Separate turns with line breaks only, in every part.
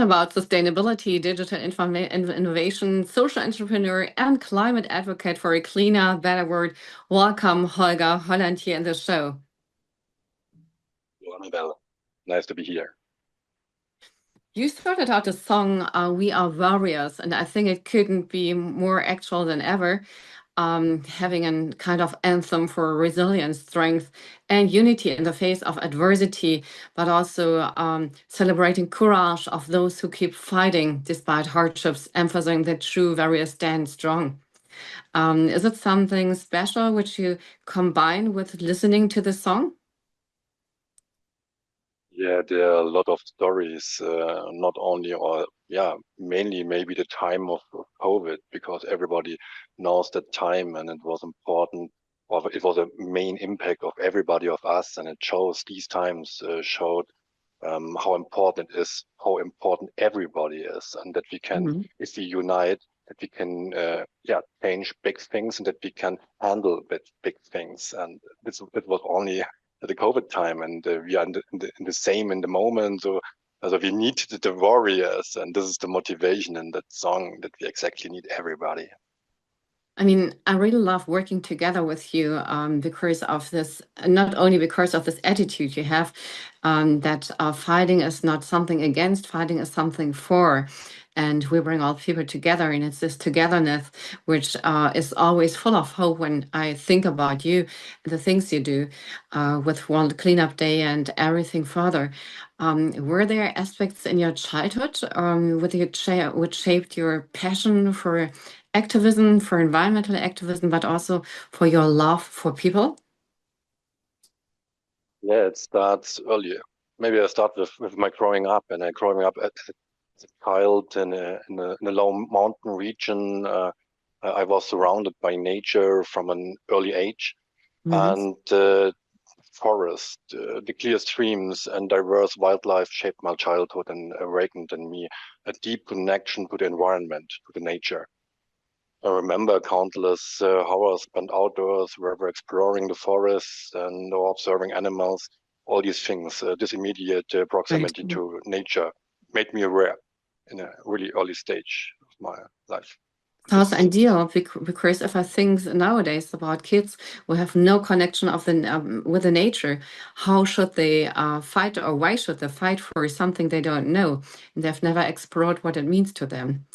about sustainability, digital innovation, social entrepreneur, and climate advocate for a cleaner, better world. Welcome, Holger Holland, here in the show.
Anabel, nice to be here.
You started out the song We Are Warriors, and I think it couldn't be more actual than ever. Having a kind of anthem for resilience, strength, and unity in the face of adversity, but also celebrating courage of those who keep fighting despite hardships, emphasizing that true warriors stand strong. Is it something special which you combine with listening to the song?
Yeah, there are a lot of stories, not only, or yeah, mainly maybe the time of COVID, because everybody knows that time and it was important, or it was a main impact of everybody of us, and it shows these times showed how important it is, how important everybody is, and that we can,
Mhm.
if we unite, that we can, yeah, change big things and that we can handle big things. And this it was only the COVID time, and we are in the same in the moment. So we need the warriors, and this is the motivation in that song that we exactly need everybody.
I mean, I really love working together with you because of this, not only because of this attitude you have, that fighting is not something against, fighting is something for. And we bring all people together, and it's this togetherness which is always full of hope when I think about you and the things you do with World Cleanup Day and everything further. Were there aspects in your childhood which shaped your passion for activism, for environmental activism, but also for your love for people?
Yeah, it starts earlier. Maybe I start with my growing up, and I growing up as a child in a low mountain region. I was surrounded by nature from an early age,
Mhm.
and forest, the clear streams, and diverse wildlife shaped my childhood and awakened in me a deep connection to the environment, to the nature. I remember countless hours spent outdoors, whether exploring the forests and or observing animals. All these things, this immediate
Right.
proximity to nature, made me aware in a really early stage of my life.
Sounds
This,
ideal because if I think nowadays about kids who have no connection of the with the nature, how should they fight, or why should they fight for something they don't know and they've never explored what it means to them?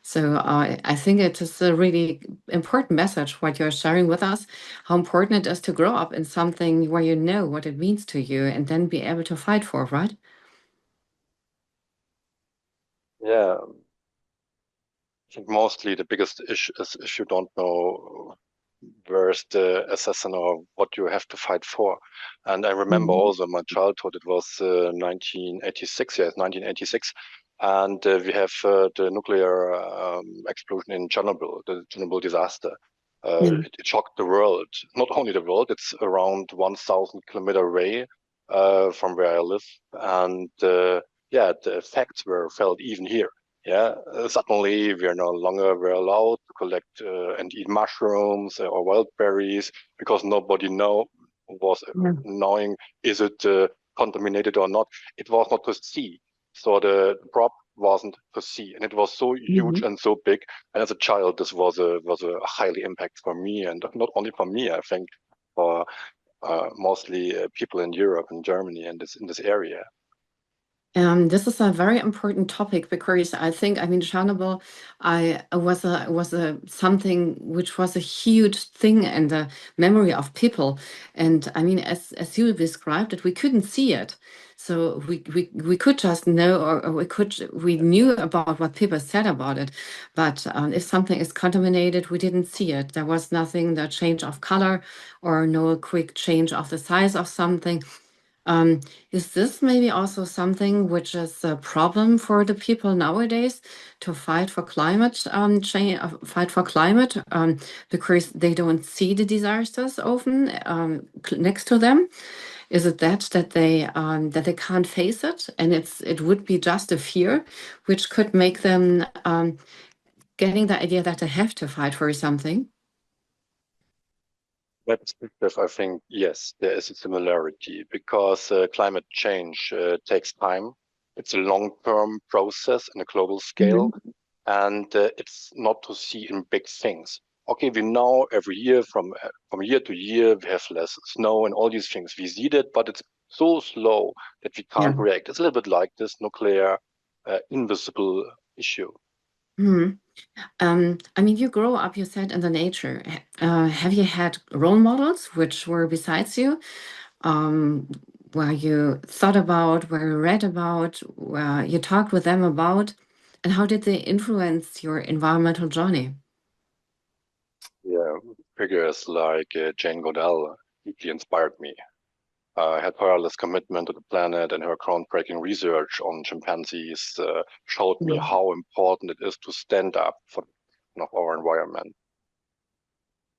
So I think it is a really important message what you're sharing with us, how important it is to grow up in something where you know what it means to you and then be able to fight for, right?
yeah, I think mostly the biggest issue is if you don't know where's the assassin or what you have to fight for. And I remember
Mhm.
also my childhood, it was 1986, yes, 1986. And we have the nuclear explosion in Chernobyl, the Chernobyl disaster.
Yeah.
It shocked the world, not only the world, it's around 1,000 kilometers away from where I live. And yeah, the effects were felt even here. Yeah, suddenly we are no longer we're allowed to collect and eat mushrooms or wild berries because nobody was
Yeah.
knowing is it contaminated or not. It was not to see, so the prop wasn't to see, and it was so huge
Mhm.
and so big. And as a child, this was a highly impact for me, and not only for me. I think for mostly people in Europe and Germany and this in this area.
This is a very important topic because I think, I mean, Chernobyl, I was a something which was a huge thing in the memory of people, and I mean, as you described it, we couldn't see it, so we could just know, or we knew about what people said about it, but if something is contaminated, we didn't see it. There was nothing, the change of color, or no quick change of the size of something. Um, is this maybe also something which is a problem for the people nowadays to fight for climate change, fight for climate, because they don't see the disasters often next to them? Is it that they can't face it, and it would be just a fear, which could make them getting the idea that they have to fight for something?
That perspective, I think, yes, there is a similarity because climate change takes time. it's a long-term process in a global scale,
Mhm.
and it's not to see in big things. Okay, we know every year from year to year we have less snow and all these things. We see that, but it's so slow that we
Yeah.
can't react. It's a little bit like this nuclear invisible issue.
Mhm. I mean, you grow up, you said, in the nature. Have you had role models which were besides you, um, where you thought about, where you read about, where you talked with them about, and how did they influence your environmental journey?
Yeah, figures like Jane Goodall deeply inspired me. Her tireless commitment to the planet and her groundbreaking research on chimpanzees showed me
Mhm.
how important it is to stand up for our environment.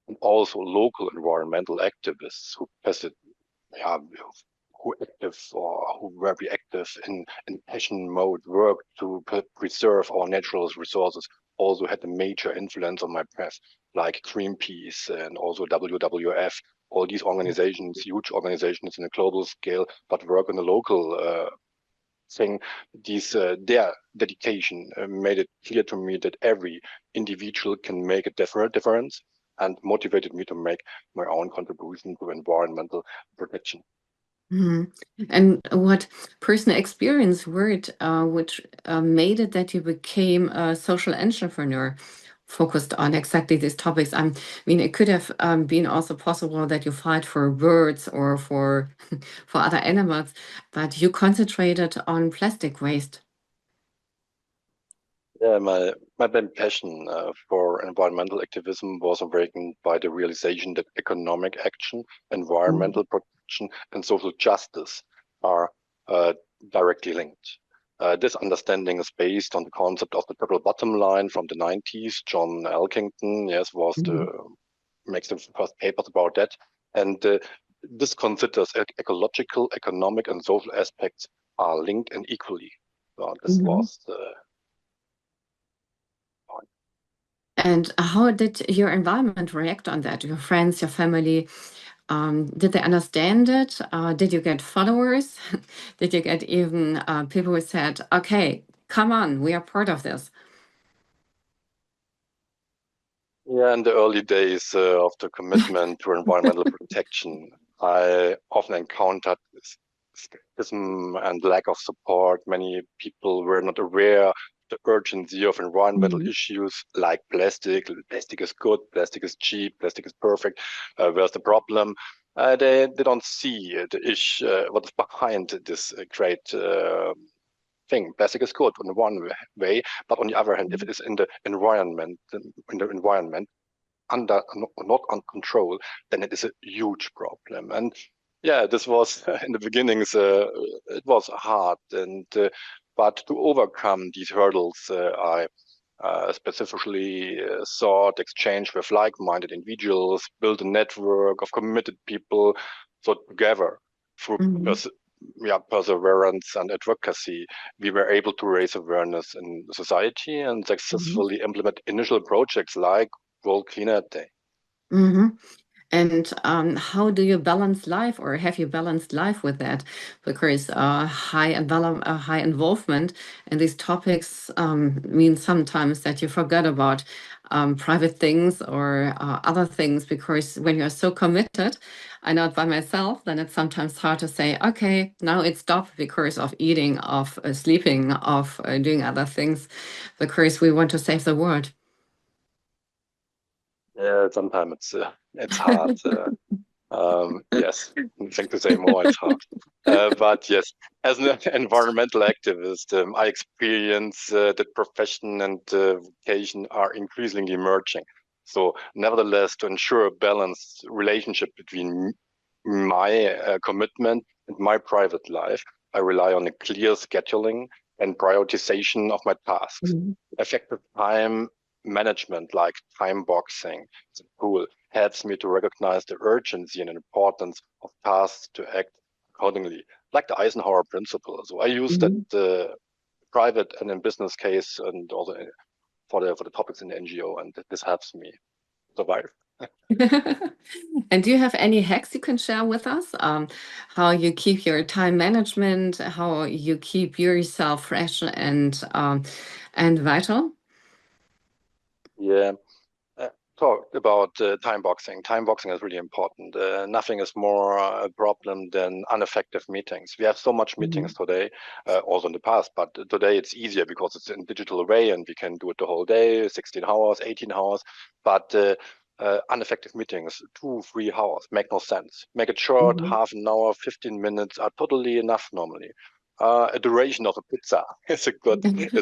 And also local environmental activists yeah, who active or who were very active in passion mode work to preserve our natural resources also had a major influence on my path, like Greenpeace and also WWF. All these organizations, huge organizations in a global scale, but work on the local thing. Their dedication made it clear to me that every individual can make a difference, and motivated me to make my own contribution to environmental protection.
Mhm. And what personal experience were it which made it that you became a social entrepreneur focused on exactly these topics? I mean, it could have been also possible that you fight for birds or for for other animals, but you concentrated on plastic waste.
Yeah, my main passion for environmental activism was awakened by the realization that economic action,
Mhm.
environmental protection, and social justice are directly linked. This understanding is based on the concept of the triple bottom line from the 90s. John Elkington, yes, was the
Mhm.
makes the first papers about that, and this considers ecological, economic, and social aspects are linked and equally. So this
Mhm.
was the point.
And how did your environment react on that? Your friends, your family, did they understand it? Did you get followers? Did you get even people who said, okay, come on, we are part of this?
Yeah, in the early days of the commitment to environmental protection, I often encountered skepticism and lack of support. Many people were not aware of the urgency of environmental
Mhm.
issues like plastic. Plastic is good, plastic is cheap, plastic is perfect. Where's the problem? They don't see the issue, what is behind this great thing. Plastic is good on one way, but on the other hand, if it is in the environment under not on control, then it is a huge problem. And yeah, this was in the beginnings. It was hard, and but to overcome these hurdles, I specifically sought exchange with like-minded individuals, build a network of committed people. So together, through
Mhm.
perseverance and advocacy, we were able to raise awareness in society and
Mhm.
successfully implement initial projects like World Cleanup Day.
Mhm. And how do you balance life, or have you balanced life with that? Because high involvement in these topics means sometimes that you forget about private things or other things. Because when you are so committed, I know it by myself, then it's sometimes hard to say, okay, now it's stopped because of eating, of sleeping, of doing other things, because we want to save the world.
Yeah, sometimes it's hard. Yes, I think to say more, it's hard. But yes, as an environmental activist, I experience that profession and vocation are increasingly merging. So, nevertheless, to ensure a balanced relationship between my commitment and my private life, I rely on a clear scheduling and prioritization of my tasks.
Mhm.
Effective time management, like time boxing, is a tool helps me to recognize the urgency and importance of tasks to act accordingly, like the Eisenhower principle. So I use that
Mhm.
private and in business case, and also for the topics in the NGO, and this helps me survive.
And do you have any hacks you can share with us? How you keep your time management, how you keep yourself fresh and vital?
Yeah. Uh, Talk about time boxing. Time boxing is really important. Nothing is more a problem than ineffective meetings. We have so much meetings
Mhm.
today, also in the past, but today it's easier because it's in digital way and we can do it the whole day, 16 hours, 18 hours. But ineffective meetings, 2, 3 hours, make no sense. Make it short,
Mhm.
half an hour, 15 minutes are totally enough normally. A duration of a pizza is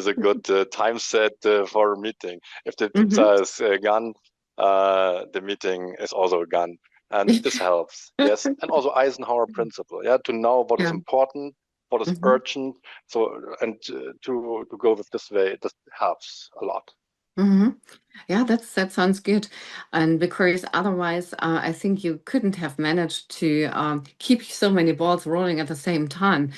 a good time set for a meeting. If the pizza
Mhm.
is gone, the meeting is also gone, and this helps. Yes, and also Eisenhower principle. Yeah, to know what is
Yeah.
important, what is
Mhm.
urgent. So and to go with this way, this helps a lot.
Mhm. Yeah, that sounds good. And because otherwise, I think you couldn't have managed to keep so many balls rolling at the same time.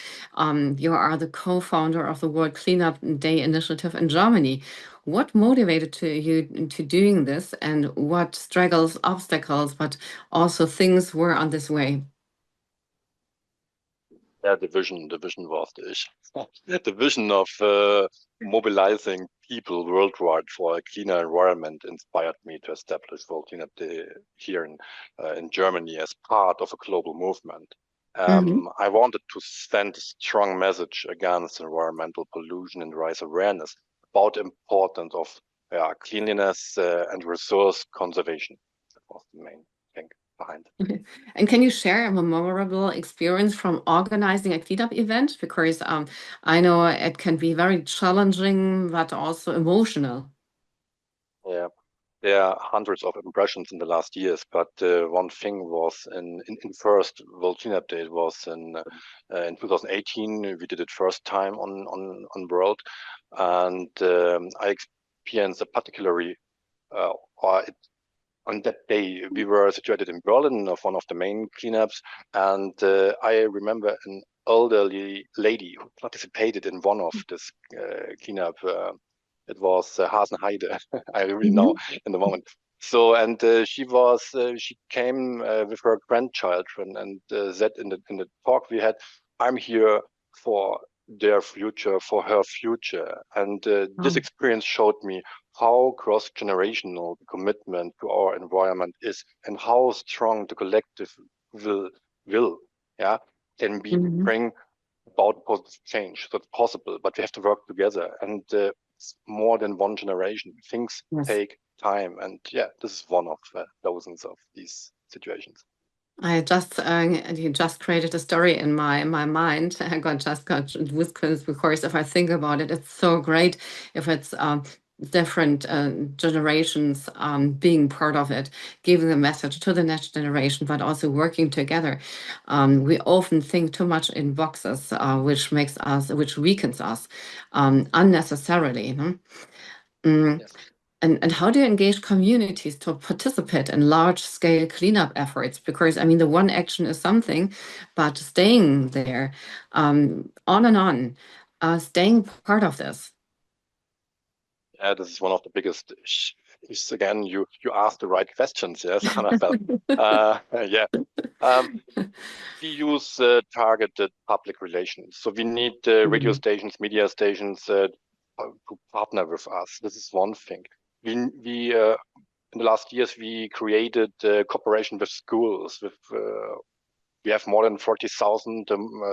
You are the co-founder of the World Cleanup Day initiative in Germany. What motivated you into doing this, and what struggles, obstacles, but also things were on this way?
Yeah, the vision was the issue. The vision of mobilizing people worldwide for a cleaner environment inspired me to establish World Cleanup Day here in Germany as part of a global movement.
Hmm.
I wanted to send a strong message against environmental pollution and raise awareness about the importance of cleanliness and resource conservation. That was the main thing behind.
And can you share a memorable experience from organizing a cleanup event? Because I know it can be very challenging, but also emotional.
Yeah. There are hundreds of impressions in the last years, but one thing was in first World Cleanup Day. It was in 2018. We did it first time on World, and I experienced a particularly or it, on that day we were situated in Berlin of one of the main cleanups, and I remember an elderly lady who participated in one of this cleanup. It was Hasenheide. I really know
Hmm.
in the moment. So and she came with her grandchildren and said in the talk we had, "I'm here for their future, for her future." And this
Oh.
experience showed me how cross-generational the commitment to our environment is and how strong the collective will will yeah can be to
Hmm.
bring about positive change. So it's possible, but we have to work together. And it's more than one generation. Things
Yes.
take time. And yeah, this is one of thousands of these situations.
You just created a story in my mind. I got goosebumps because if I think about it, it's so great if it's different generations being part of it, giving the message to the next generation, but also working together. We often think too much in boxes, which weakens us unnecessarily. No? Mm.
Yes.
And how do you engage communities to participate in large-scale cleanup efforts? Because I mean, the one action is something, but staying there, on and on, staying part of this.
Yeah, this is one of the biggest issues. Again, you ask the right questions, yes, Annabelle. Yeah. Um, we use targeted public relations. So we need radio
Mhm.
stations, media stations to partner with us. This is one thing. We in the last years we created cooperation with schools. With we have more than 40,000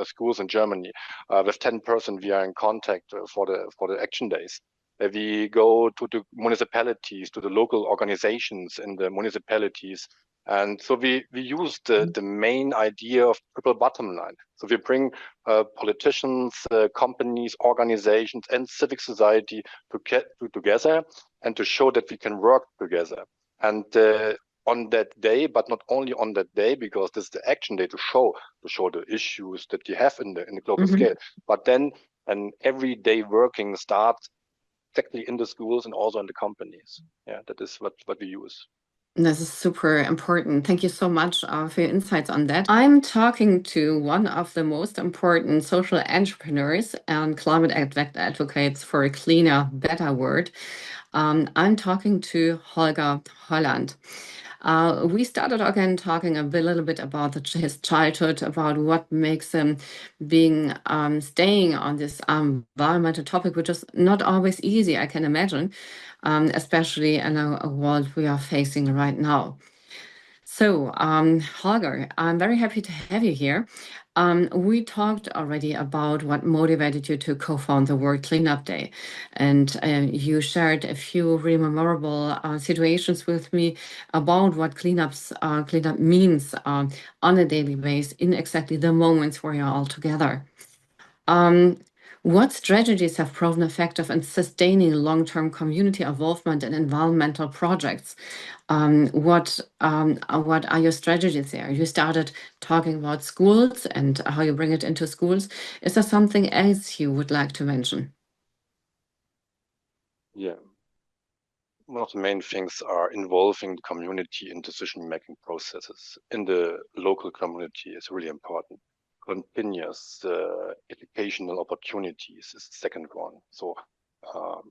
schools in Germany. With 10% we are in contact for the action days. We go to the municipalities, to the local organizations in the municipalities. And so we use the main idea of triple bottom line. So we bring politicians, companies, organizations, and civic society to get together and to show that we can work together. And on that day, but not only on that day, because this is the action day to show the issues that you have in the global
Mhm.
scale. But then an everyday working starts exactly in the schools and also in the companies. Yeah, that is what we use.
This is super important. Thank you so much for your insights on that. I'm talking to one of the most important social entrepreneurs and climate advocates for a cleaner, better world. I'm talking to Holger Holland. We started again talking little bit about his childhood, about what makes him being staying on this environmental topic, which is not always easy, I can imagine, especially in a world we are facing right now. So, Holger, I'm very happy to have you here. We talked already about what motivated you to co-found the World Cleanup Day, and you shared a few really memorable situations with me about what cleanup means on a daily basis in exactly the moments where you're all together. Um, what strategies have proven effective in sustaining long-term community involvement in environmental projects? What are your strategies there? You started talking about schools and how you bring it into schools. Is there something else you would like to mention?
Yeah, one of the main things are involving the community in decision-making processes in the local community is really important. Continuous educational opportunities is the second one. So um,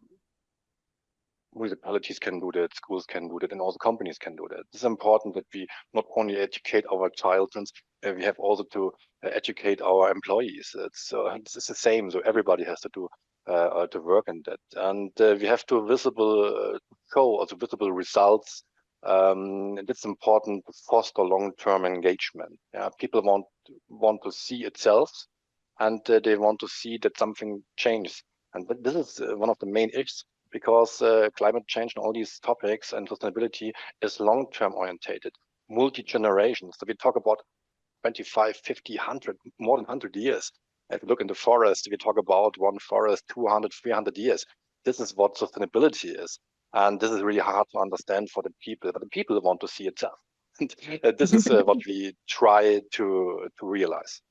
municipalities can do that, schools can do that, and also companies can do that. It's important that we not only educate our children, we have also to educate our employees. It's the same, so everybody has to do to work in that, and we have to visible show also visible results. It's important to foster long-term engagement. Yeah, people want to see itself, and they want to see that something changes. And this is one of the main issues because climate change and all these topics and sustainability is long-term orientated, multi-generations. So we talk about 25, 50, 100, more than 100 years. If you look in the forest, we talk about one forest, 200, 300 years. This is what sustainability is. And this is really hard to understand for the people, but the people want to see itself. And this is what we try to realize.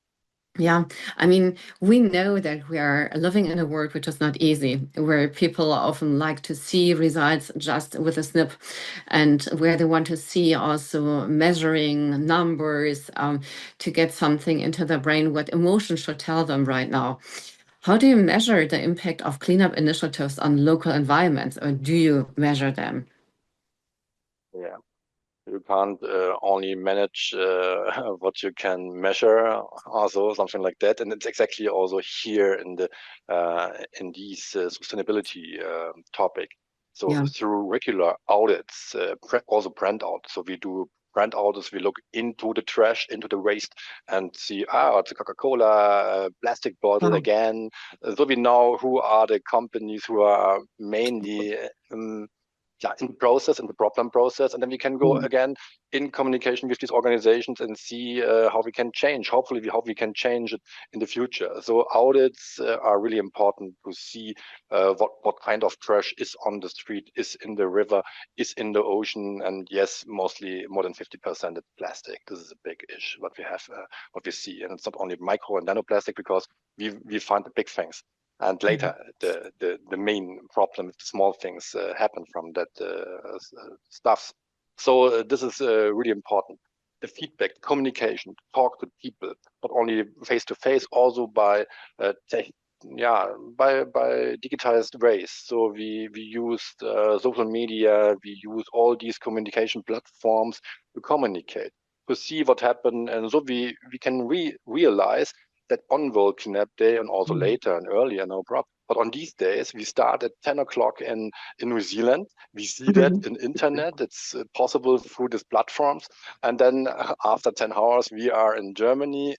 Yeah, I mean, we know that we are living in a world which is not easy, where people often like to see results just with a snip, and where they want to see also measuring numbers to get something into their brain, what emotion should tell them right now. How do you measure the impact of cleanup initiatives on local environments, or do you measure them?
Yeah. You can't only manage what you can measure, also something like that. And it's exactly also here in these sustainability topic. So
Yeah.
through regular audits, also brand audits. So we do brand audits. We look into the trash, into the waste, and see it's a Coca-Cola plastic bottle
Wow.
again. So we know who are the companies who are mainly yeah, in the process, in the problem process, and then we can go
Mm.
again in communication with these organizations and see how we can change. Hopefully, how we can change it in the future. So audits are really important to see what kind of trash is on the street, is in the river, is in the ocean, and yes, mostly more than 50% is plastic. This is a big issue. What we have, what we see, and it's not only micro and nanoplastic because we find the big things. And later, the main problem, the small things happen from that stuff. So this is really important. The feedback, the communication, talk to people, not only face to face, also by yeah, by digitized ways. So we used social media, we use all these communication platforms to communicate, to see what happened, and so we can realize that on World Cleanup Day and also
Mm.
later and earlier, no problem. But on these days, we start at 10 o'clock in New Zealand. We see that in internet. It's possible through these platforms. And then after 10 hours, we are in Germany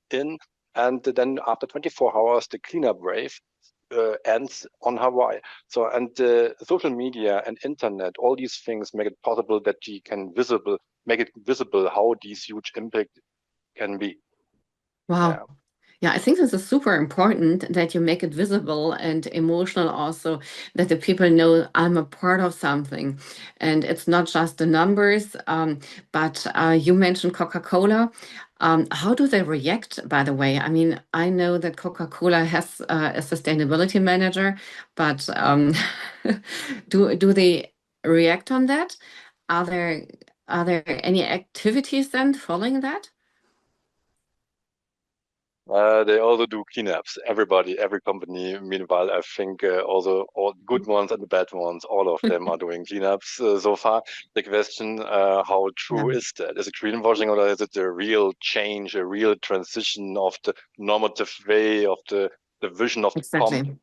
and then after 24 hours, the cleanup wave ends on Hawaii. So, and social media and internet, all these things make it possible that we can make it visible how these huge impact can be.
Wow.
Yeah.
Yeah, I think this is super important that you make it visible and emotional also, that the people know I'm a part of something. And it's not just the numbers, but you mentioned Coca-Cola. How do they react, by the way? I mean, I know that Coca-Cola has a sustainability manager, but do they react on that? Are there are there any activities then following that?
They also do cleanups. Everybody, every company. Meanwhile, I think also all good ones and the bad ones, all of them are doing cleanups so far. The question, how
Yeah,
true is that? Is it greenwashing or is it a real change, a real transition of the normative way of the vision of the
exactly.
company?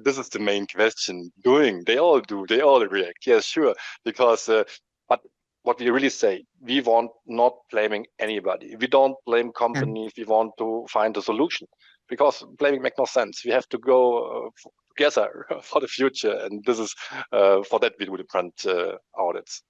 This is the main question. Doing, they all do, they all react. Yes, sure. Because, but what we really say, we want not blaming anybody. We don't blame
Yeah.
companies. We want to find a solution because blaming makes no sense. We have to go together for the future. And this is for that we do different audits.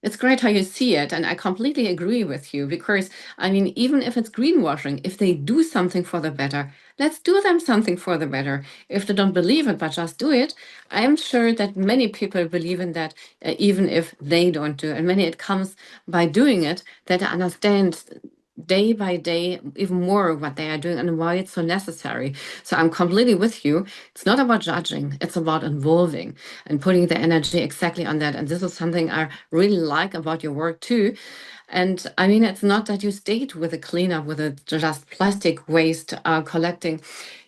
It's great how you see it, and I completely agree with you because, I mean, even if it's greenwashing, if they do something for the better, let's do them something for the better. If they don't believe it, but just do it, I'm sure that many people believe in that, even if they don't do it. And many it comes by doing it that they understand day by day even more what they are doing and why it's so necessary. So I'm completely with you. It's not about judging, it's about involving and putting the energy exactly on that. And this is something I really like about your work too. And I mean, it's not that you stayed with a cleanup, with a just plastic waste collecting.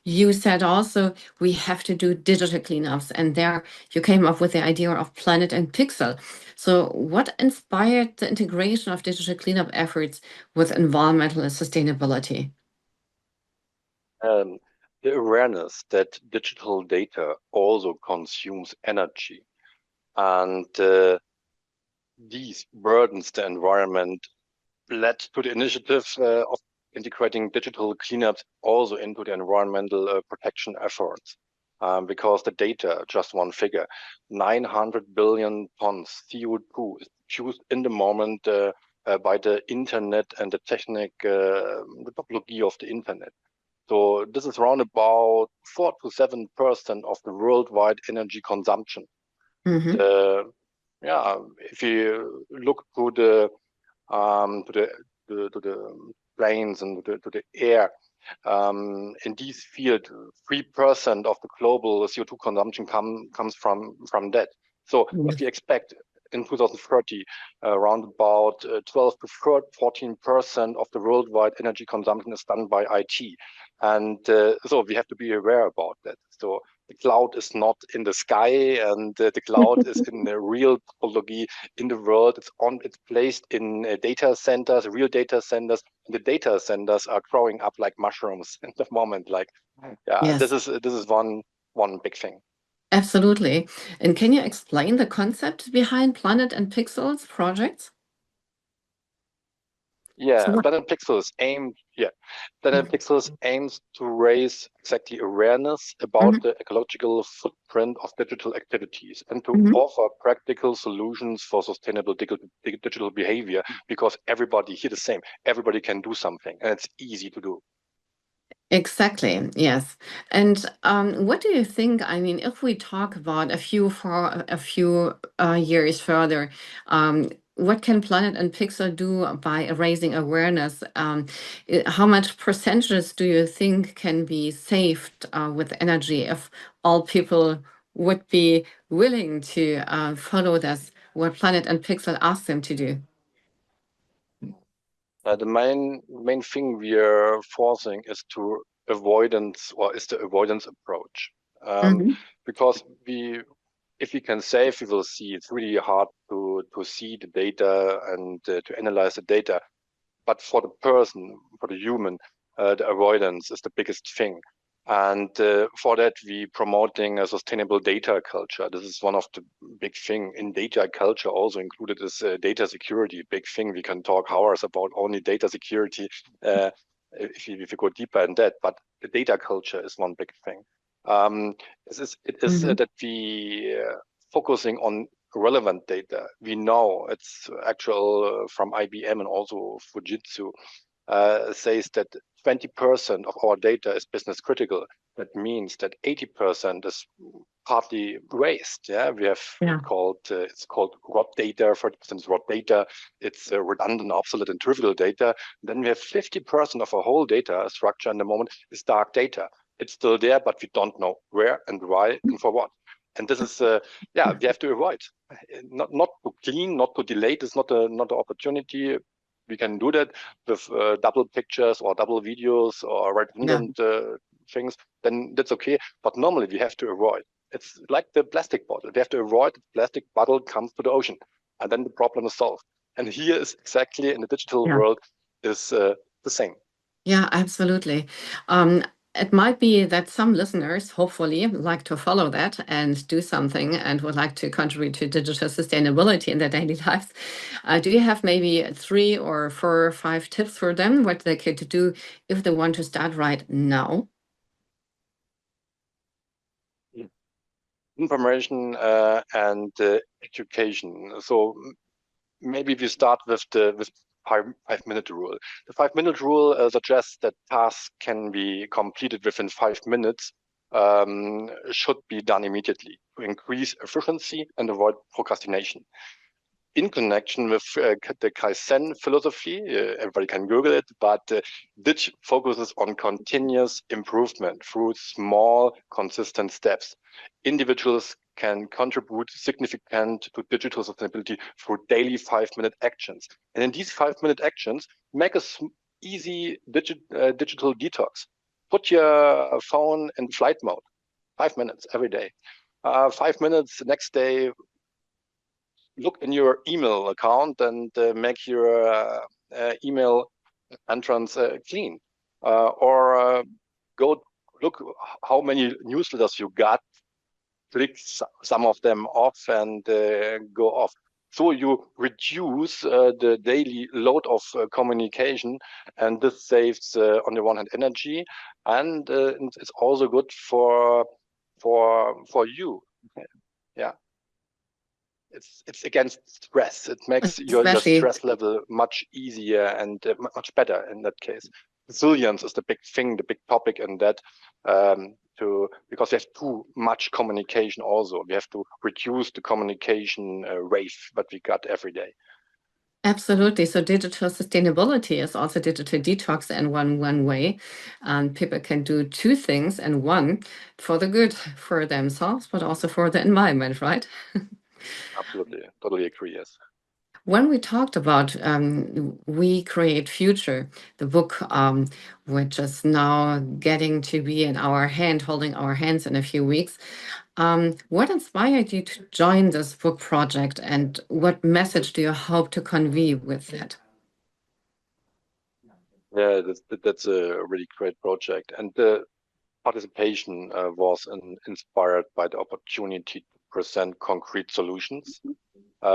You said also we have to do digital cleanups, and there you came up with the idea of Planet and Pixel. So, what inspired the integration of digital cleanup efforts with environmental sustainability?
Um, the awareness that digital data also consumes energy and these burdens the environment led to the initiative of integrating digital cleanups also into the environmental protection efforts. Because the data, just one figure, 900 billion tons CO2 is produced in the moment by the internet and the topology of the internet. So this is around about 4 to 7% of the worldwide energy consumption.
Hmm.
The, yeah, if you look to the planes and to the air. In this field, 3% of the global CO2 consumption comes from that. So what we
Yes.
expect in 2030, around about 12 to 14% of the worldwide energy consumption is done by IT. And so we have to be aware about that. So the cloud is not in the sky and the cloud is in the real topology in the world. It's placed in data centers, real data centers. And the data centers are growing up like mushrooms at the moment. Like, yeah,
Yes,
this is one big thing.
absolutely. And can you explain the concept behind Planet and Pixels projects? So
Yeah,
what?
Planet Pixels aims to raise exactly awareness about
Mhm,
the ecological footprint of digital activities and to
mhm.
offer practical solutions for sustainable digital behavior because everybody here the same. Everybody can do something and it's easy to do.
Exactly, yes. And what do you think? I mean, if we talk about a few years further, what can Planet and Pixel do by raising awareness? How much percentages do you think can be saved with energy if all people would be willing to follow this, what Planet and Pixel ask them to do?
The main thing we are forcing is to avoidance or is the avoidance approach. Um,
Hmm.
because if we can save, we will see. It's really hard to see the data and to analyze the data. But for the person, for the human, the avoidance is the biggest thing. And for that, we promoting a sustainable data culture. This is one of the big thing in data culture. Also included is data security. Big thing. We can talk hours about only data security uh, if you go deeper in that. But the data culture is one big thing. It is
Hmm.
that we focusing on relevant data. We know it's actual from IBM and also Fujitsu says that 20% of our data is business critical. That means that 80% is partly waste. Yeah, we have
Yeah.
it's called rot data. 40% is rot data. It's redundant, obsolete, and trivial data. Then we have 50% of our whole data structure in the moment is dark data. It's still there, but we don't know where and why and for what. And this is we have to avoid not to clean, not to delay. It's not an opportunity. we can do that with double pictures or double videos or redundant things, then that's okay. But normally we have to avoid. It's like the plastic bottle. We have to avoid the plastic bottle comes to the ocean, and then the problem is solved. And here is exactly in the digital
Yeah.
world is the same.
Yeah, absolutely. It might be that some listeners, hopefully, like to follow that and do something and would like to contribute to digital sustainability in their daily lives. Do you have maybe 3 or 4 or 5 tips for them, what they could do if they want to start right now?
Information and education. So maybe we start with the 5 minute rule. The 5 minute rule suggests that tasks can be completed within 5 minutes. Should be done immediately to increase efficiency and avoid procrastination. In connection with the Kaizen philosophy, everybody can Google it, but this focuses on continuous improvement through small, consistent steps. Individuals can contribute significant to digital sustainability through daily 5 minute actions. And in these 5 minute actions, make a easy digital detox. Put your phone in flight mode, 5 minutes every day. 5 minutes the next day, look in your email account and make your email entrance clean. Or go look how many newsletters you got, click some of them off and go off. So you reduce the daily load of communication, and this saves, on the one hand, energy, and it's also good for you. Yeah. It's against stress. It makes your
Especially,
stress level much easier and much better in that case. Resilience is the big thing, the big topic in that. Because we have too much communication. Also, we have to reduce the communication wave that we got every day.
absolutely. So digital sustainability is also digital detox in one way. And people can do 2 things, and one for the good for themselves, but also for the environment, right?
Absolutely, totally agree. Yes.
When we talked about We Create Future, the book, which is now getting to be in our hand, holding our hands in a few weeks, what inspired you to join this book project, and what message do you hope to convey with it?
Yeah, that's a really great project, and the participation was inspired by the opportunity to present concrete solutions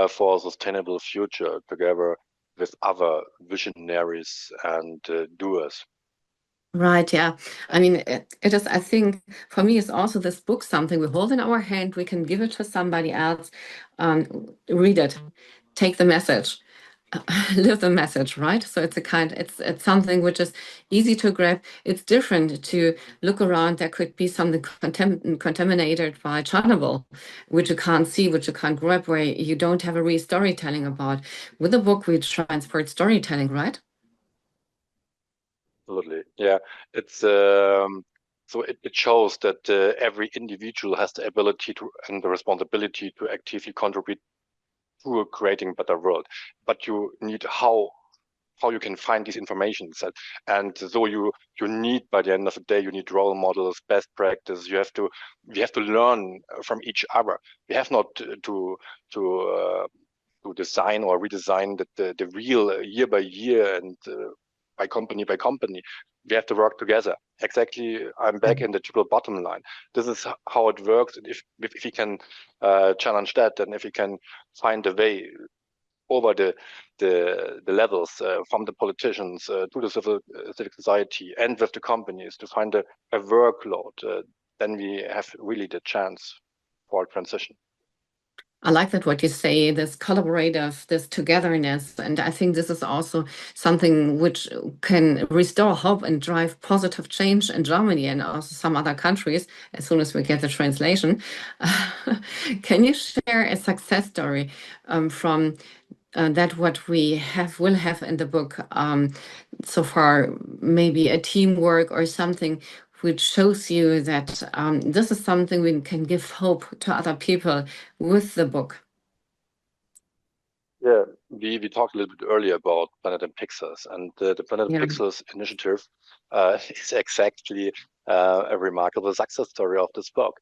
for a sustainable future together with other visionaries and doers.
Right, yeah. I mean, it is, I think, for me, it's also this book something we hold in our hand, we can give it to somebody else, read it, take the message, live the message, right? So it's something which is easy to grab. It's different to look around. There could be something contaminated by Chernobyl, which you can't see, which you can't grab, where you don't have a real storytelling about. With a book, we transport storytelling, right?
Absolutely. Yeah. It's so it shows that every individual has the ability to and the responsibility to actively contribute to creating a better world. But you need how you can find these information set. And so you need, by the end of the day, you need role models, best practice. We have to learn from each other. We have not to design or redesign the real year by year and by company. We have to work together. Exactly, I'm back in the triple bottom line. This is how it works. And if we can challenge that, and if we can find a way over the levels, from the politicians to the civic society and with the companies, to find a workload, then we have really the chance for transition.
I like that what you say, this collaborative, this togetherness. And I think this is also something which can restore hope and drive positive change in Germany and also some other countries as soon as we get the translation. Can you share a success story from that what we will have in the book so far, maybe a teamwork or something which shows you that this is something we can give hope to other people with the book?
Yeah, we talked a little bit earlier about Planet and Pixels, and the Planet
Yeah.
Pixels initiative is exactly a remarkable success story of this book.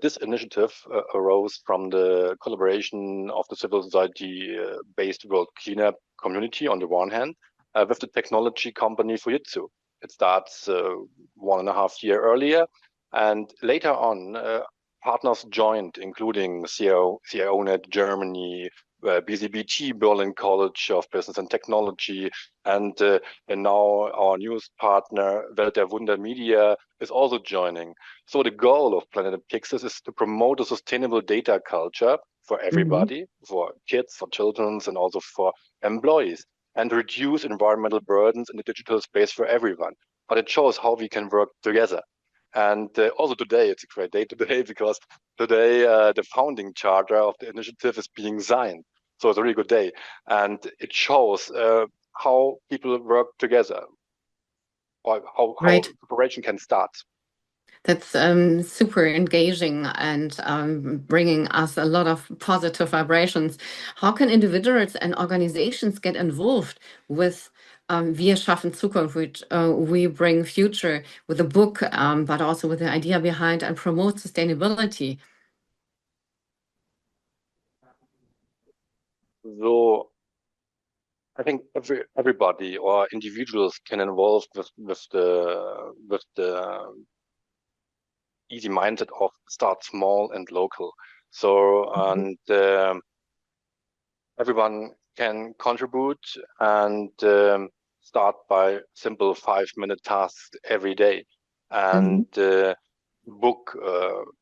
This initiative arose from the collaboration of the civil society-based World Cleanup community on the one hand, with the technology company Fujitsu. It starts 1.5 years earlier, and later on, partners joined, including CIONet Germany, BCBT, Berlin College of Business and Technology, and now our news partner, Welt der Wunder Media, is also joining. So the goal of Planet Pixels is to promote a sustainable data culture for
Mhm.
everybody, for kids, for children, and also for employees, and reduce environmental burdens in the digital space for everyone. But it shows how we can work together. And also today, it's a great day today because today the founding charter of the initiative is being signed. So it's a really good day. And it shows how people work together or how
Right.
cooperation can start.
That's super engaging and bringing us a lot of positive vibrations. How can individuals and organizations get involved with Wir schaffen Zukunft, which we bring future with the book, but also with the idea behind and promote sustainability?
So I think everybody or individuals can involve with the easy mindset of start small and local. So
Mhm.
and everyone can contribute and start by simple 5-minute tasks every day. And
Mhm.
book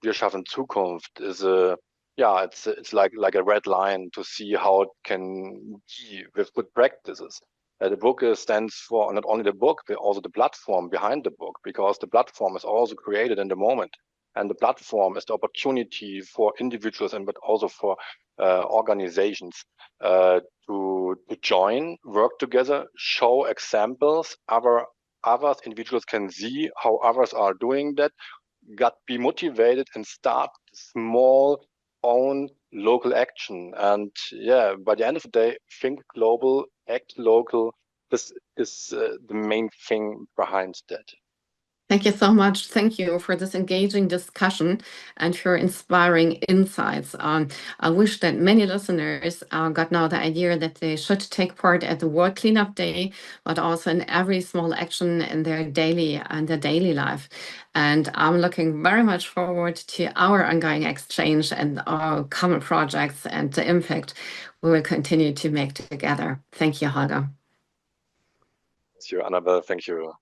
Wir schaffen Zukunft is a yeah, it's like a red line to see how it can be with good practices. The book stands for not only the book, but also the platform behind the book, because the platform is also created in the moment. And the platform is the opportunity for individuals and but also for organizations to join, work together, show examples. Others individuals can see how others are doing that, got be motivated and start small own local action. And yeah, by the end of the day, think global, act local. This is the main thing behind that.
Thank you so much. Thank you for this engaging discussion and for inspiring insights. I wish that many listeners got now the idea that they should take part at the World Cleanup Day, but also in every small action in their daily life. And I'm looking very much forward to our ongoing exchange and our common projects and the impact we will continue to make together. Thank you, Holger.
Thank you, Annabelle. Thank you.